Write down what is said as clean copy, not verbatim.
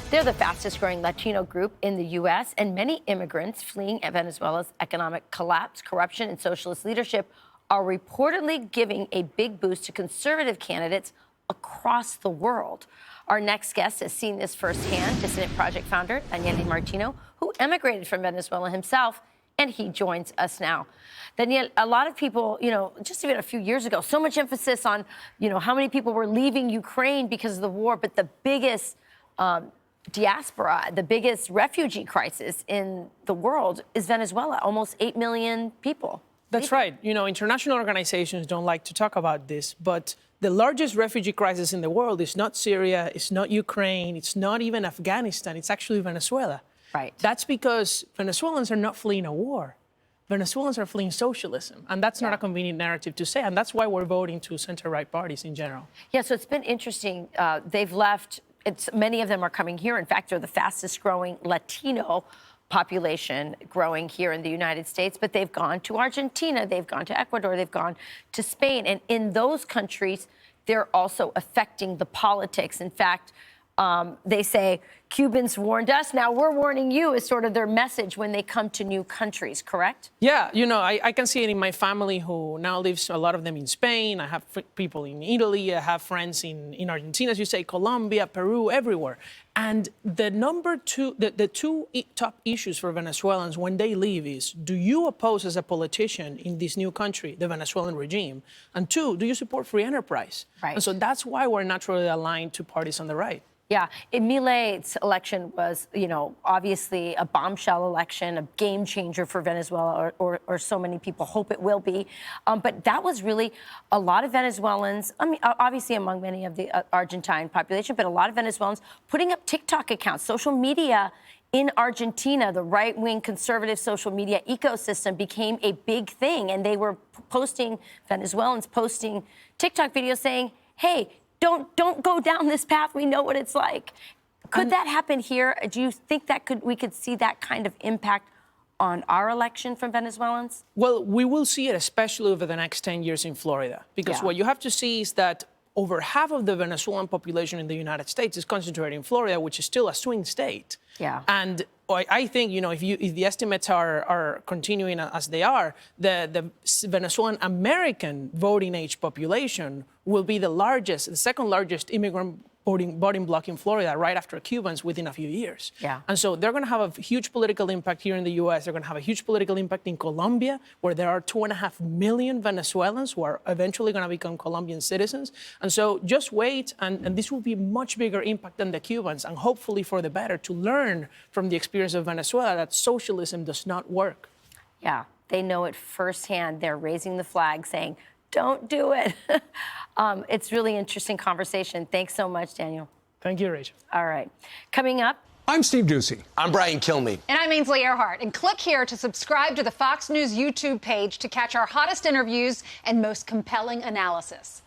They're the fastest growing Latino group in the U.S., and many immigrants fleeing Venezuela's economic collapse, corruption, and socialist leadership are reportedly giving a big boost to conservative candidates across the world. Our next guest has seen this firsthand, Dissident Project founder Daniel Di Martino, who emigrated from Venezuela himself, and he joins us now. Daniel, a lot of people, just even a few years ago, so much emphasis on, how many people were leaving Ukraine because of the war, but the biggest diaspora, the biggest refugee crisis in the world is Venezuela, almost 8 million people. That's right. International organizations don't like to talk about this, but the largest refugee crisis in the world is not Syria, it's not Ukraine, it's not even Afghanistan, it's actually Venezuela. Right. That's because Venezuelans are not fleeing a war. Venezuelans are fleeing socialism, and that's not a convenient narrative to say, and that's why we're voting to center-right parties in general. Yeah, so it's been interesting. They've left. Many of them are coming here. In fact, they're the fastest growing Latino population growing here in the United States, but they've gone to Argentina, they've gone to Ecuador, they've gone to Spain. And in those countries, they're also affecting the politics. In fact, they say Cubans warned us, now we're warning you, is sort of their message when they come to new countries, correct? Yeah, I can see it in my family who now lives, a lot of them in Spain. I have people in Italy, I have friends in Argentina, as you say, Colombia, Peru, everywhere. And the two top issues for Venezuelans when they leave is, do you oppose as a politician in this new country, the Venezuelan regime? And two, do you support free enterprise? Right. And so that's why we're naturally aligned to parties on the right. Yeah, Milei's election was, obviously a bombshell election, a game changer for Venezuela, or so many people hope it will be. But that was really a lot of Venezuelans, obviously among many of the Argentine population, but a lot of Venezuelans putting up TikTok accounts, social media in Argentina. The right-wing conservative social media ecosystem became a big thing, and they were Venezuelans posting TikTok videos saying, hey, don't go down this path. We know what it's like. Could that happen here? Do you think that we could see that kind of impact on our election from Venezuelans? Well, we will see it, especially over the next 10 years in Florida, because what you have to see is that over half of the Venezuelan population in the United States is concentrated in Florida, which is still a swing state. Yeah. And I think, if the estimates are continuing as they are, the Venezuelan American voting age population will be the second largest immigrant voting bloc in Florida, right after Cubans, within a few years. Yeah. And so they're going to have a huge political impact here in the U.S. They're going to have a huge political impact in Colombia, where there are 2.5 million Venezuelans who are eventually going to become Colombian citizens. And so just wait, and this will be a much bigger impact than the Cubans, and hopefully for the better, to learn from the experience of Venezuela that socialism does not work. Yeah, they know it firsthand. They're raising the flag saying, don't do it. It's really interesting conversation. Thanks so much, Daniel. Thank you, Rachel. All right. Coming up. I'm Steve Doocy. I'm Brian Kilmeade. And I'm Ainsley Earhart. And click here to subscribe to the Fox News YouTube page to catch our hottest interviews and most compelling analysis.